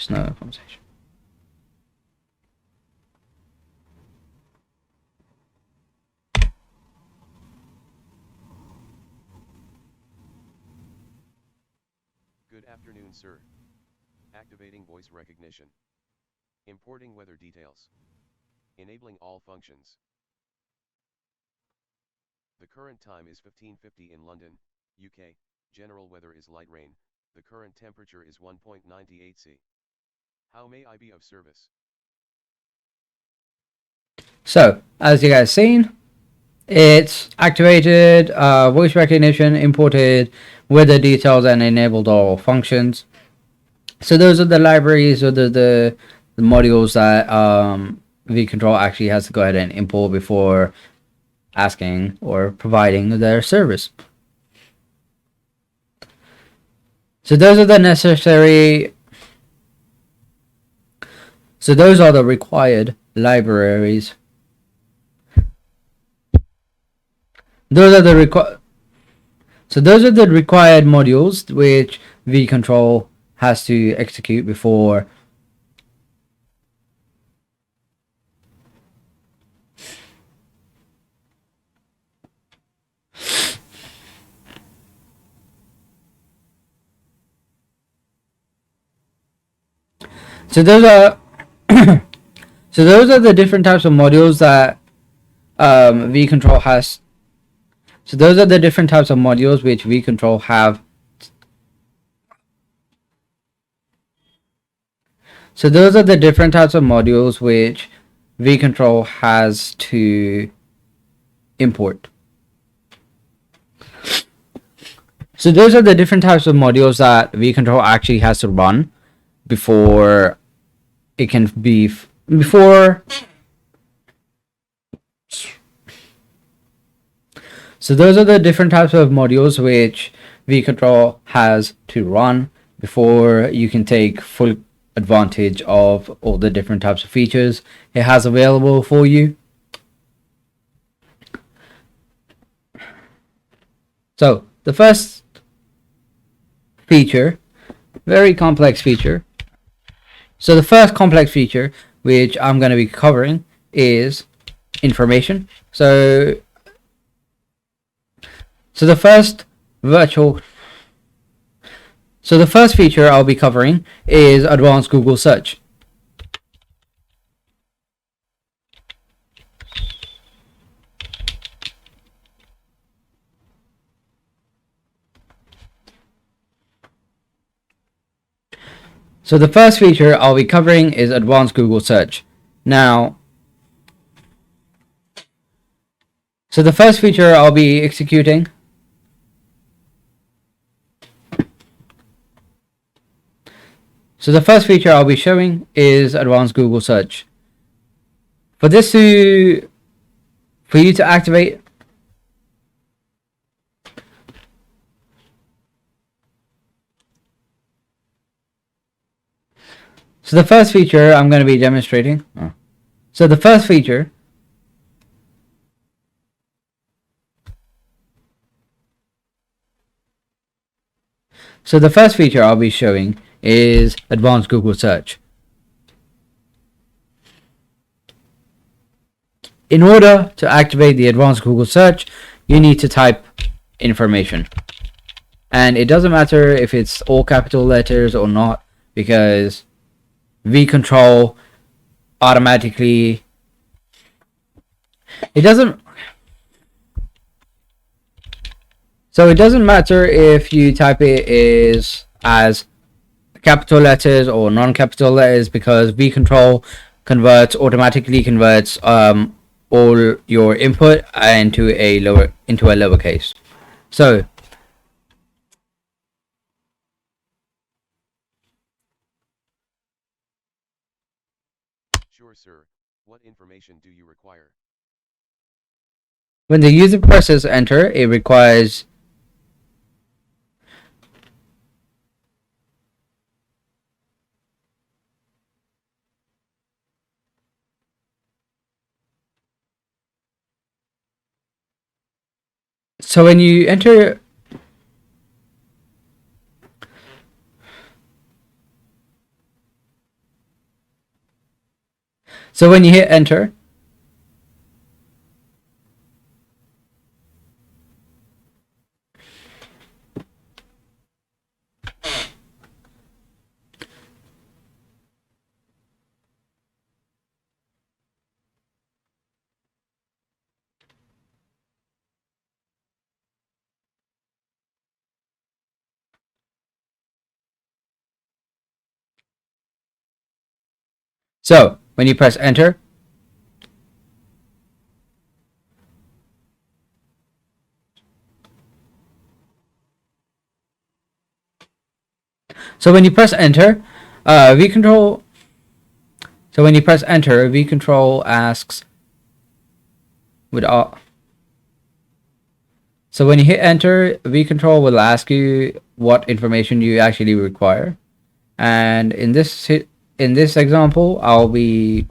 No conversation. Good afternoon, sir. Activating voice recognition. Importing weather details. Enabling all functions. The current time is 15:50 in London, UK. General weather is light rain. The current temperature is 1.98 C. How may I be of service? So, as you guys seen, it's activated voice recognition, imported weather details, and enabled all functions. So those are the libraries or the modules that vControl actually has to go ahead and import before asking or providing their service. So those are the necessary. So those are the required libraries. Those are the So those are the required modules which vControl has to execute before so those are so those are the different types of modules that vControl has. So those are the different types of modules which vControl have. So those are the different types of modules which vControl has to import. So those are the different types of modules that vControl actually has to run before it can be before. So those are the different types of modules which vControl has to run before you can take full advantage of all the different types of features it has available for you. So the first feature, very complex feature. So the first complex feature which I'm going to be covering is information. So the first feature I'll be covering is advanced Google search. So the first feature I'll be covering is advanced Google search. Now, so the first feature I'll be executing So the first feature I'll be showing is advanced Google search. For you to activate, so the first feature I'm going to be demonstrating. So the first feature I'll be showing is advanced Google search. In order to activate the advanced Google search, you need to type information. And it doesn't matter if it's all capital letters or not, because vControl automatically it doesn't matter if you type it as capital letters or non-capital letters, because vControl automatically converts all your input into a lowercase. So Sure, sir. What information do you require? when the user presses enter, it requires so when you enter So when you hit enter, so when you press enter, so when you press enter, vcontrol. So when you press enter, vcontrol asks with all. So when you hit enter, vcontrol will ask you what information you actually require, and in this example, I'll be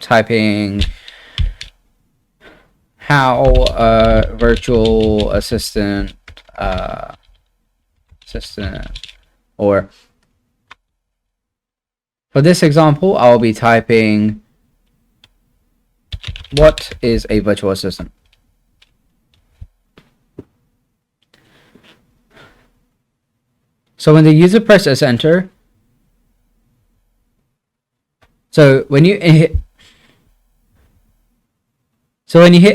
typing how a virtual assistant or for this example, I'll be typing what is a virtual assistant. So when the user presses enter, so when you hit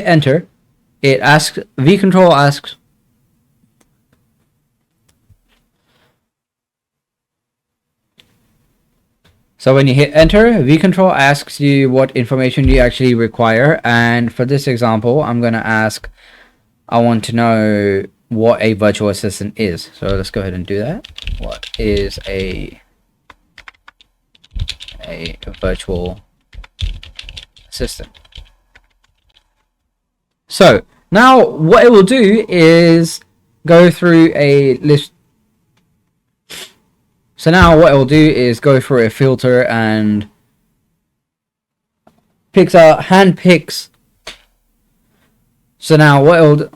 enter, it asks, vcontrol asks, so when you hit enter, vcontrol asks you what information you actually require, and for this example, I'm going to ask, I want to know what a virtual assistant is. So let's go ahead and do that. What is a virtual assistant? So now what it will do is go through a list. So now what it will do is go through a filter and handpicks. So now what it will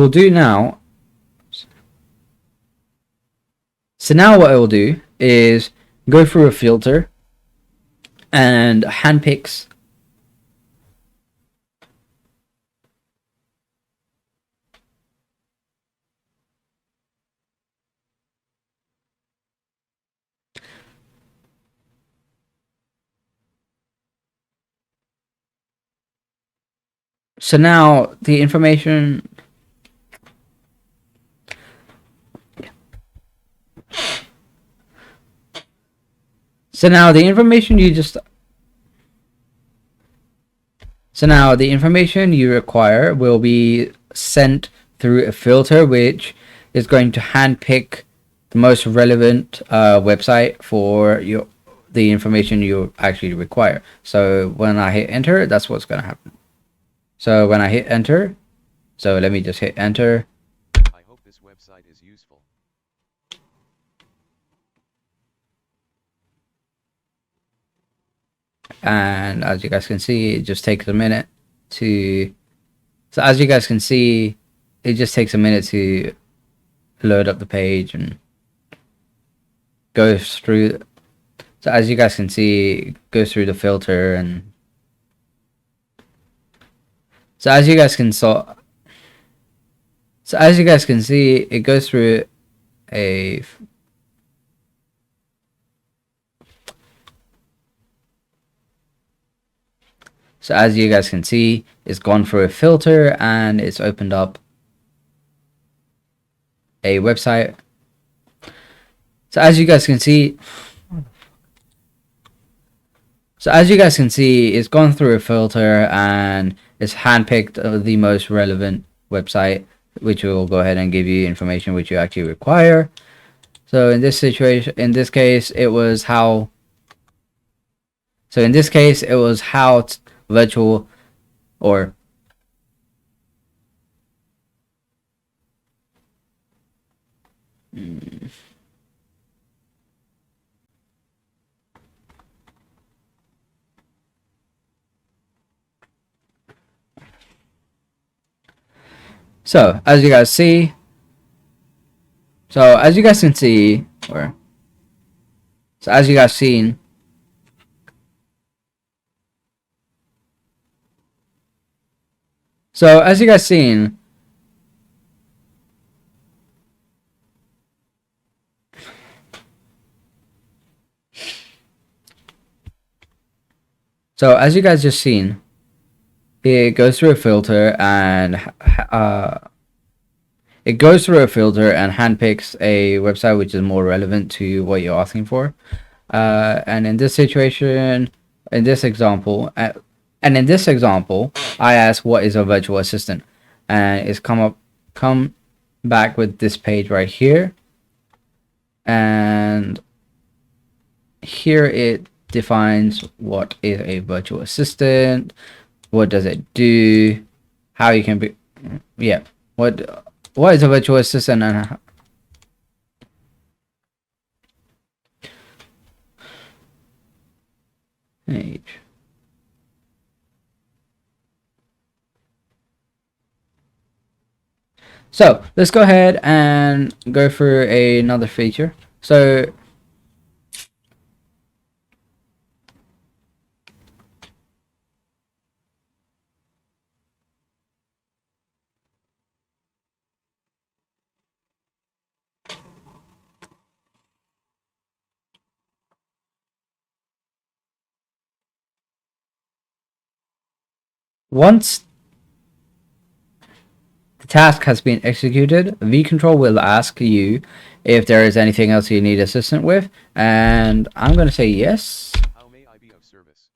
do, now. So now what it will do is go through a filter and handpicks. So now the information. So now the information you require will be sent through a filter, which is going to handpick the most relevant website for the information you actually require. So when I hit enter, that's what's going to happen. So when I hit enter, so let me just hit enter. I hope this website is useful. And as you guys can see, it just takes a minute to. So as you guys can see, it just takes a minute to load up the page and goes through. So as you guys can see, it goes through the filter, and so as you guys can see, it goes through a. So as you guys can see, it's gone through a filter and it's opened up a website. So as you guys can see, it's gone through a filter and it's handpicked the most relevant website, which will go ahead and give you information which you actually require. So in this case, it was how. So in this case, it was how virtual or so as you guys see, so as you guys can see, or so as you guys seen, So as you guys seen, just seen, it goes through a filter and handpicks a website which is more relevant to what you're asking for. And in this situation, in this example, I asked what is a virtual assistant, and it's come back with this page right here, and here it defines what is a virtual assistant, what does it do, how you can be, yeah, what is a virtual assistant, and page. So let's go ahead and go through another feature. So once the task has been executed, vControl will ask you if there is anything else you need assistance with, and I'm going to say yes. How may I be of service?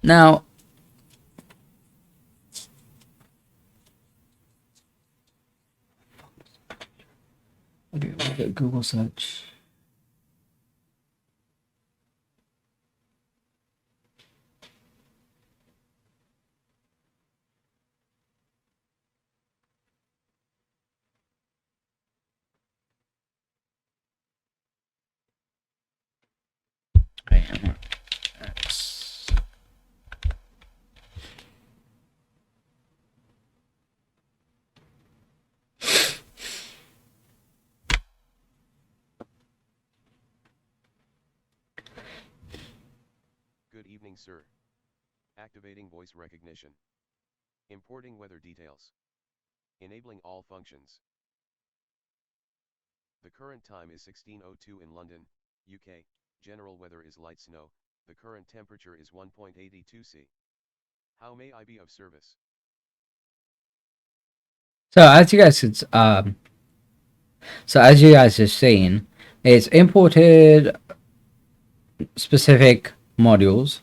Now, okay, we'll get Google search. Good evening, sir. Activating voice recognition. Importing weather details. Enabling all functions. The current time is 16:02 in London, UK. General weather is light snow. The current temperature is 1.82 C. How may I be of service? So as you guys have seen, it's imported specific modules.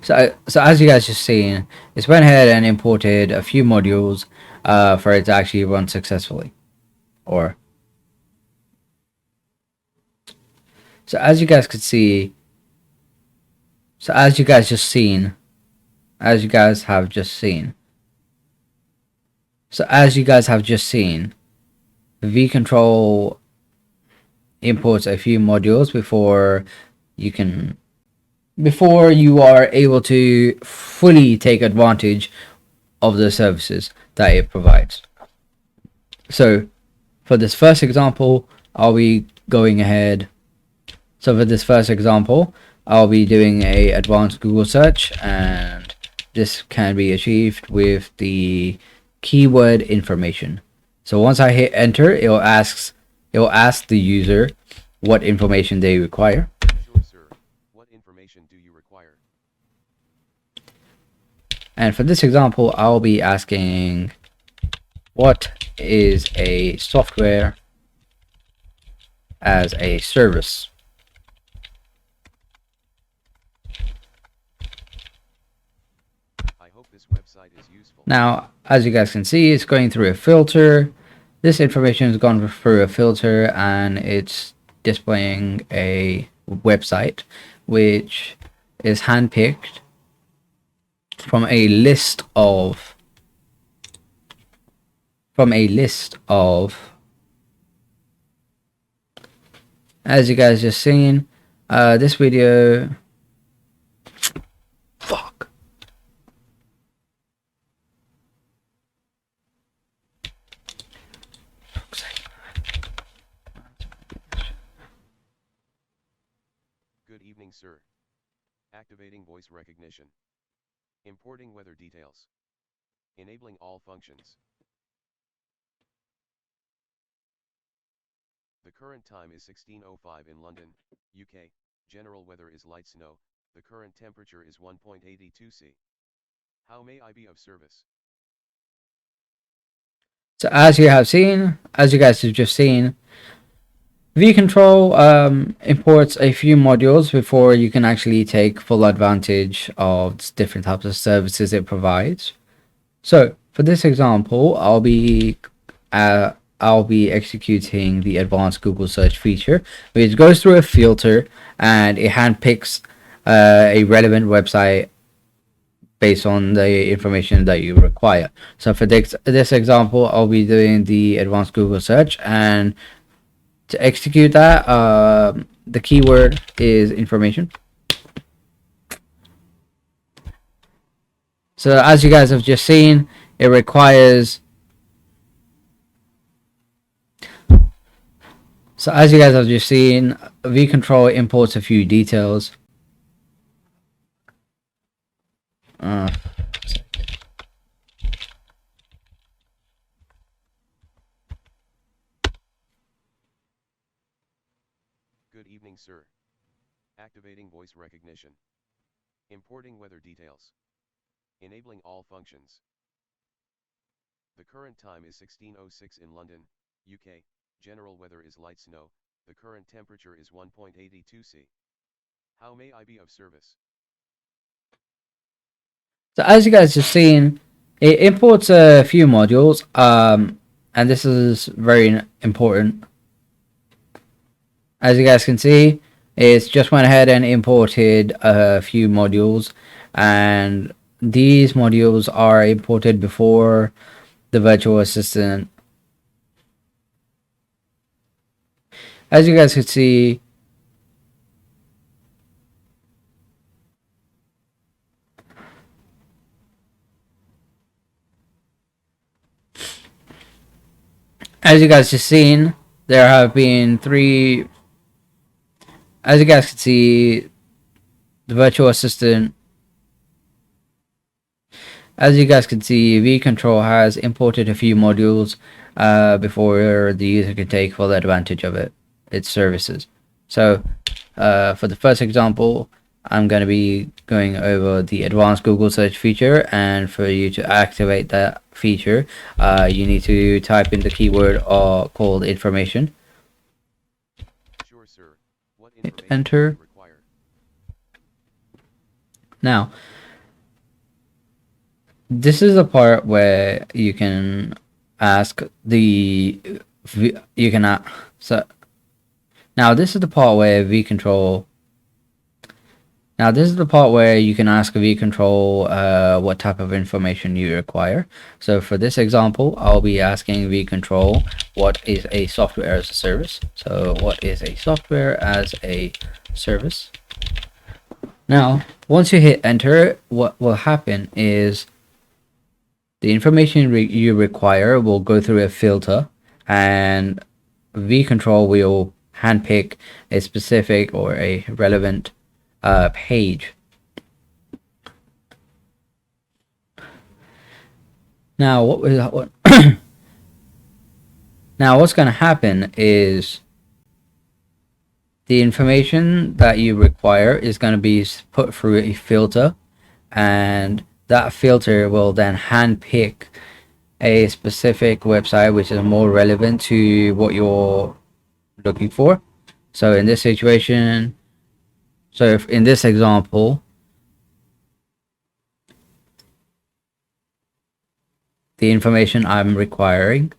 So as you guys just seen, it's went ahead and imported a few modules for it to actually run successfully. So as you guys could see, as you guys have just seen, vControl imports a few modules before you are able to fully take advantage of the services that it provides. So for this first example, I'll be doing a advanced Google search, and this can be achieved with the keyword information. So once I hit enter, it will ask the user what information they require. Sure, sir. What information do you require? And for this example, I'll be asking, what is a software as a service? I hope this website is useful. Now, as you guys can see, it's going through a filter. This information has gone through a filter, and it's displaying a website which is handpicked from a list of as you guys just seen, this video, Good evening, sir. Activating voice recognition. Importing weather details. Enabling all functions. The current time is 16:05 in London, UK. General weather is light snow. The current temperature is 1.82 C. How may I be of service? So as you guys have just seen, vControl imports a few modules before you can actually take full advantage of different types of services it provides. So for this example, I'll be executing the advanced Google search feature, which goes through a filter and it handpicks a relevant website based on the information that you require. So for this example, I'll be doing the advanced Google search, and to execute that, the keyword is information. So as you guys have just seen, it requires. So as you guys have just seen, vControl imports a few details. Good evening, sir. Activating voice recognition. Importing weather details. Enabling all functions. The current time is 16:06 in London, UK. General weather is light snow. The current temperature is 1.82 C. How may I be of service? So as you guys have seen, it imports a few modules, and this is very important. As you guys can see, it's just went ahead and imported a few modules, and these modules are imported before the virtual assistant. As you guys can see, as you guys just seen, there have been three. As you guys can see, the virtual assistant. As you guys can see, vControl has imported a few modules before the user can take full advantage of its services. So for the first example, I'm going to be going over the advanced Google search feature, and for you to activate that feature, you need to type in the keyword called information. Sure, sir. What information Enter. do you require? Now, this is the part where you can ask the you can so now this is the part where vControl. Now this is the part where you can ask vControl what type of information you require. So for this example, I'll be asking vControl what is a software as a service. So what is a software as a service? Now, once you hit enter, what will happen is the information you require will go through a filter, and vControl will handpick a specific or a relevant page. Now, now what's going to happen is the information that you require is going to be put through a filter, and that filter will then handpick a specific website which is more relevant to what you're looking for. So in this situation, if in this example, the information I require.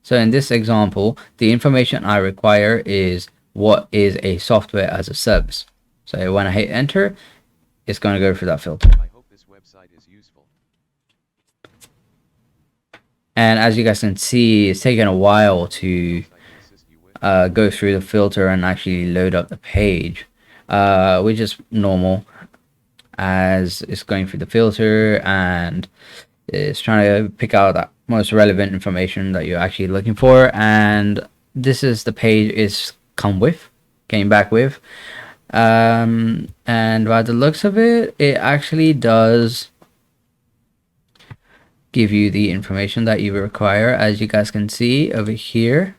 So in this example, the information I require is what is a software as a service. So when I hit enter, it's going to go through that filter. I hope this website is useful. And as you guys can see, it's taken a while to go through the filter and actually load up the page, which is normal, as it's going through the filter and it's trying to pick out that most relevant information that you're actually looking for. And this is the page it's came back with. And by the looks of it, it actually does give you the information that you require. As you guys can see over here,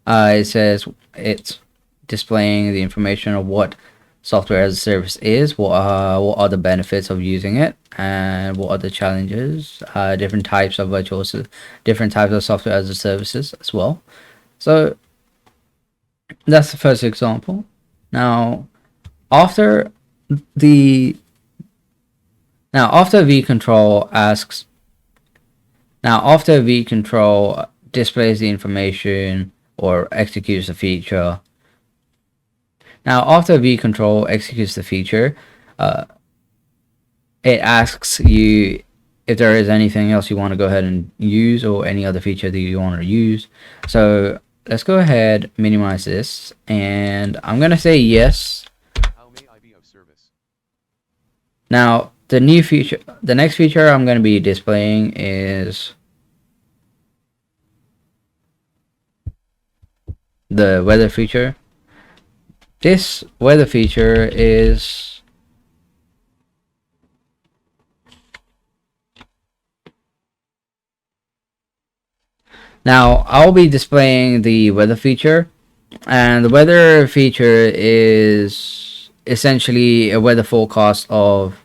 it says it's displaying the information of what software as a service is, what are the benefits of using it, and what are the challenges, different types of different types of software as a services as well. So that's the first example. Now after vcontrol displays the information or executes the feature. Now, after vcontrol executes the feature, it asks you if there is anything else you want to go ahead and use, or any other feature that you want to use. So let's go ahead, minimize this, and I'm going to say yes. How may I be of service? Now, the next feature I'm going to be displaying is the weather feature. This weather feature is now I'll be displaying the weather feature, and the weather feature is essentially a weather forecast of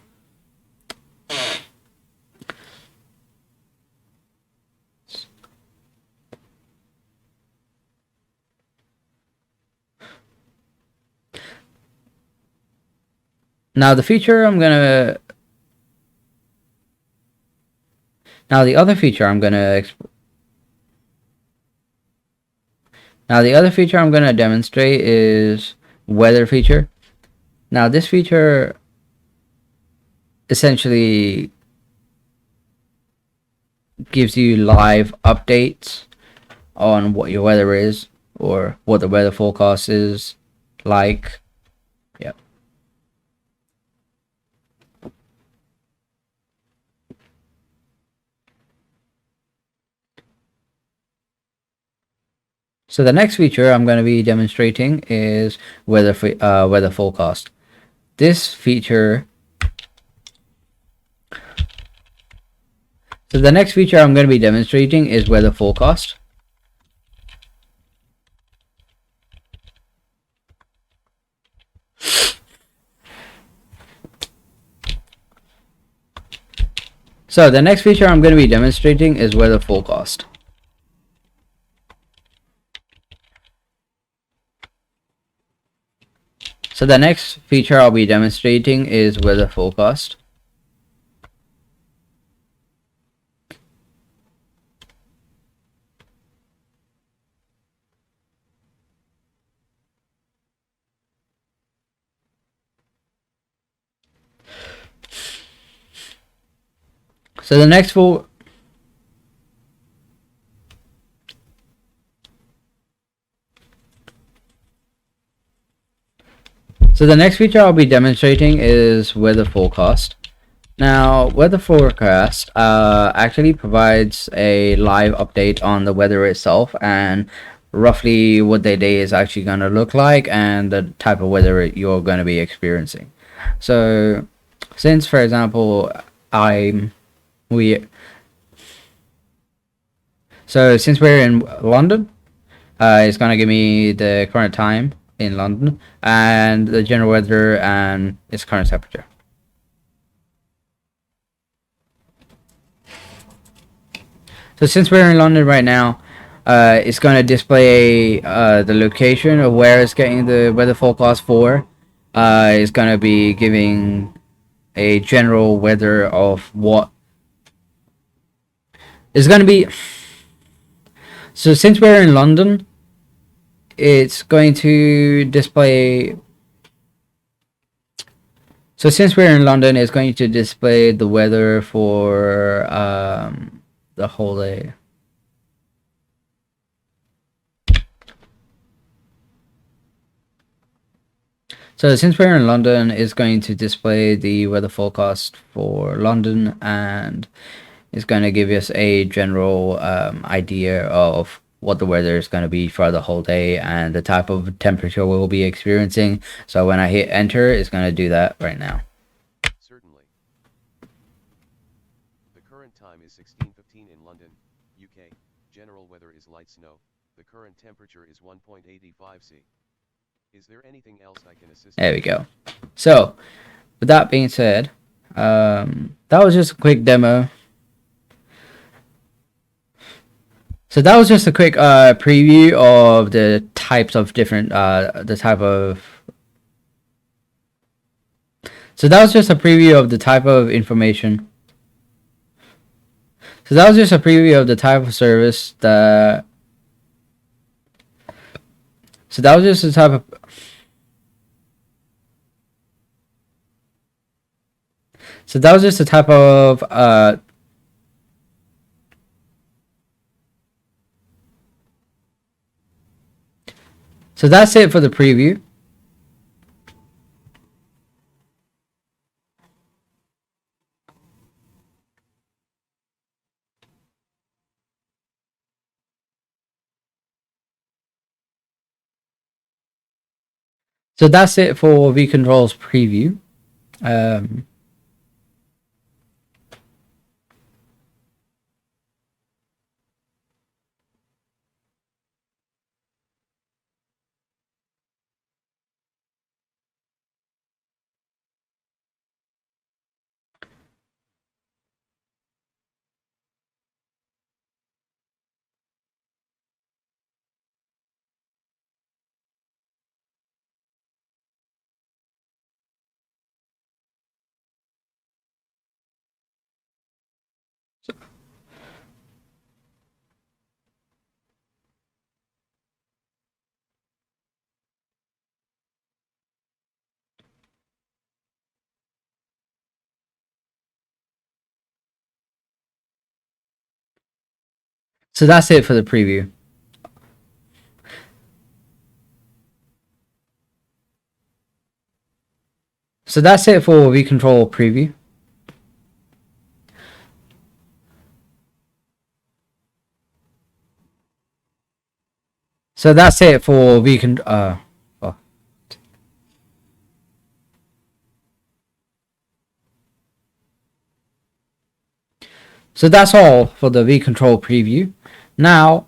now the feature I'm gonna now the other feature I'm gonna demonstrate is weather feature. Now this feature essentially gives you live updates on what your weather is, or what the weather forecast is like. Yep. So the next feature I'm going to be demonstrating is weather forecast. This feature. So the next feature I'm going to be demonstrating is weather forecast. So the next feature I'm going to be demonstrating is weather forecast. So the next feature I'll be demonstrating is weather forecast. So the next feature I'll be demonstrating is weather forecast. Now, weather forecast actually provides a live update on the weather itself, and roughly what the day is actually going to look like, and the type of weather you're going to be experiencing. So since, for example, since we're in London, it's going to give me the current time in London and the general weather and its current temperature. So since we're in London right now, it's going to display the location of where it's getting the weather forecast for. It's going to be giving a general weather of what is going to be. So since we're in London, it's going to display. So since we're in London, it's going to display the weather for the whole day. So since we're in London, it's going to display the weather forecast for London, and it's going to give us a general idea of what the weather is going to be for the whole day and the type of temperature we'll be experiencing. So when I hit enter, it's going to do that right now. Certainly. The current time is 16:15 in London, UK. General weather is light snow. The current temperature is 1.85 C. Is there anything else I can assist? There we go. So, with that being said, that was just a quick demo. So that was just a quick preview of the types of different So that was just a preview of the type of information. So that was just a preview of the type of service that. So that was just the type of. So that was just the type of So that's it for the preview. So that's it for vControl's preview. So that's it for the preview. So that's it for vControl preview. So that's it for vControl. So that's all for the vControl preview. Now,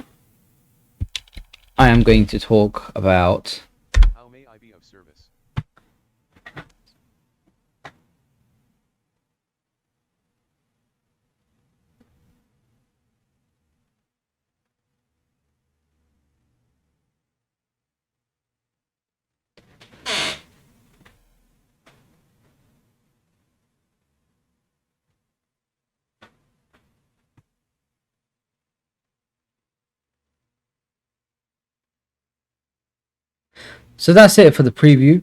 I am going to talk about. How may I be of service? So that's it for the preview.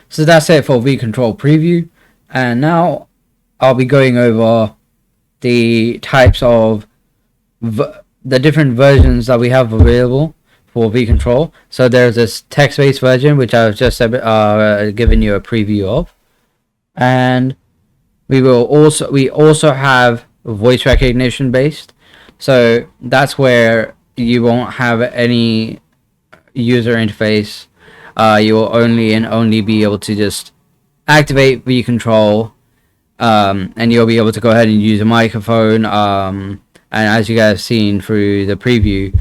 So that's it for vControl preview. And now I'll be going over the types of the different versions that we have available for vControl. So there's this text-based version, which I've just given you a preview of. And we also have voice recognition based. So that's where you won't have any user interface. You will only be able to just activate vControl, and you'll be able to go ahead and use a microphone. And as you guys have seen through the preview,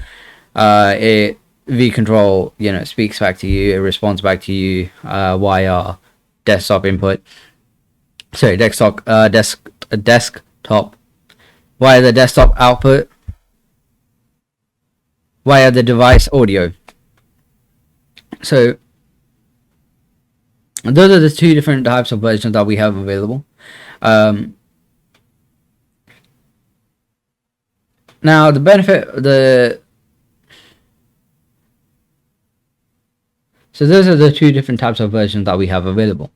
vControl speaks back to you. It responds back to you via desktop input. Sorry, desktop via the desktop output via the device audio. So those are the two different types of versions that we have available. Now so those are the two different types of versions that we have available.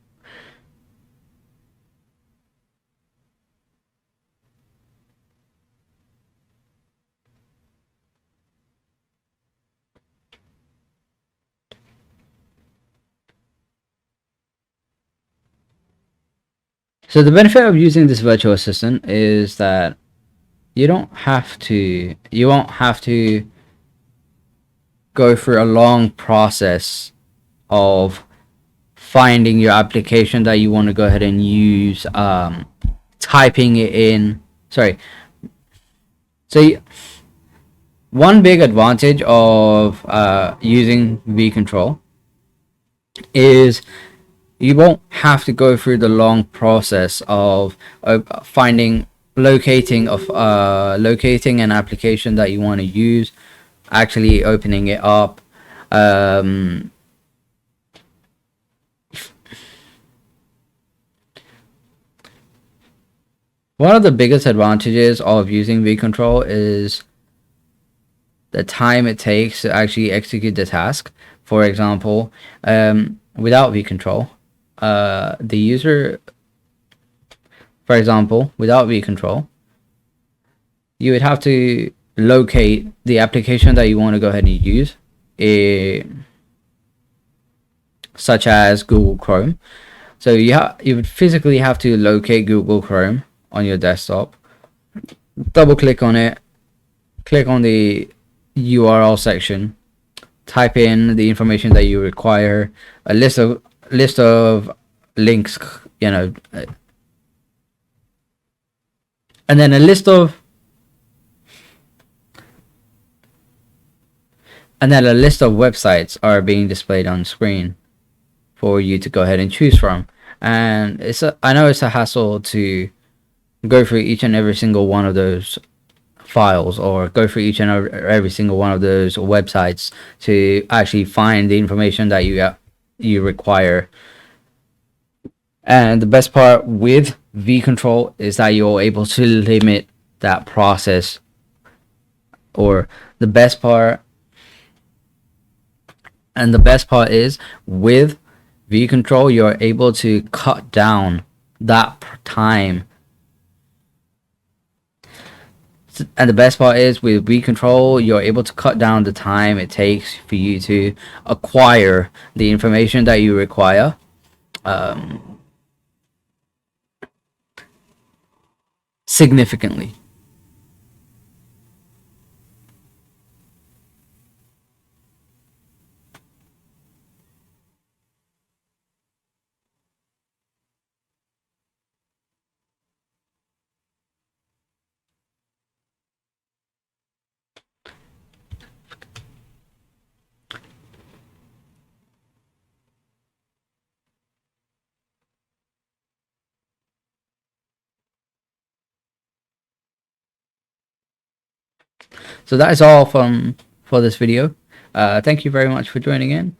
So the benefit of using this virtual assistant is that you don't have to, you won't have to go through a long process of finding your application that you want to go ahead and use, typing it in. Sorry. So one big advantage of using vControl is you won't have to go through the long process of locating an application that you want to use, actually opening it up. One of the biggest advantages of using vControl is the time it takes to actually execute the task. For example, without vControl, the user, for example, without vControl, you would have to locate the application that you want to go ahead and use, such as Google Chrome. So you would physically have to locate Google Chrome on your desktop, double click on it, click on the URL section, type in the information that you require, a list of links, and then a list of websites are being displayed on screen for you to go ahead and choose from. And I know it's a hassle to go through each and every single one of those files, or go through each and every single one of those websites to actually find the information that you require. And the best part with vControl is that you're able to limit that process, or the best part is with vControl you're able to cut down that time. And the best part is with vControl you're able to cut down the time it takes for you to acquire the information that you require, significantly. So that is all for this video. Thank you very much for joining in.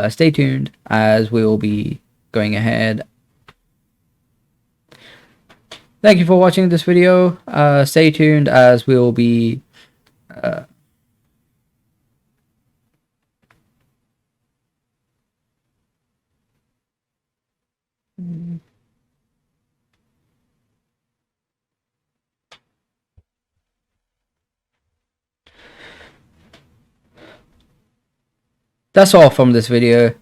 Stay tuned as we will be going ahead. Thank you for watching this video. Stay tuned as we will be that's all from this video.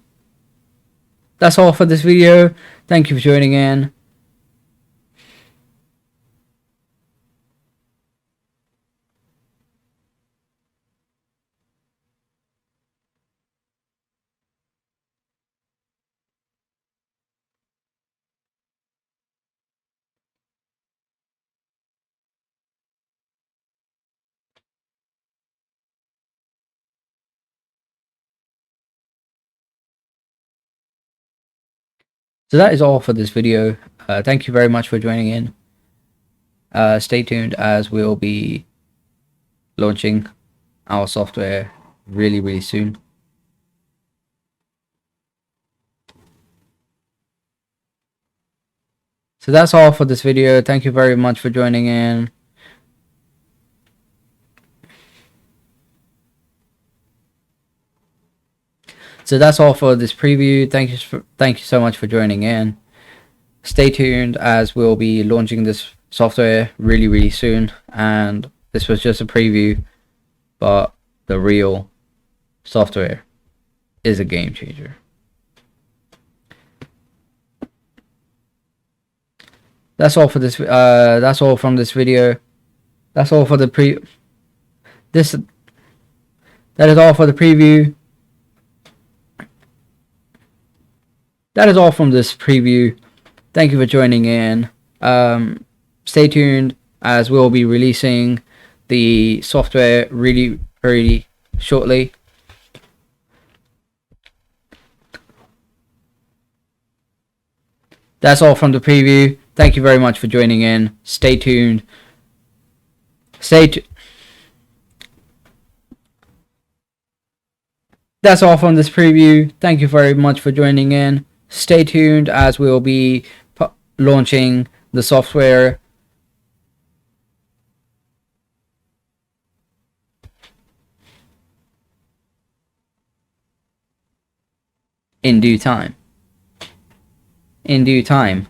That's all for this video. Thank you for joining in. So that is all for this video. Thank you very much for joining in. Stay tuned as we'll be launching our software really soon. So that's all for this video. Thank you very much for joining in. So that's all for this preview. Thank you so much for joining in. Stay tuned as we'll be launching this software really soon. And this was just a preview, but the real software is a game changer. That's all for this. That's all from this video. That's all for the this that is all for the preview. That is all from this preview. Thank you for joining in. Stay tuned, as we'll be releasing the software really, really shortly. That's all from the preview. Thank you very much for joining in. Stay tuned. That's all from this preview. Thank you very much for joining in. Stay tuned, as we'll be launching the software in due time. In due time.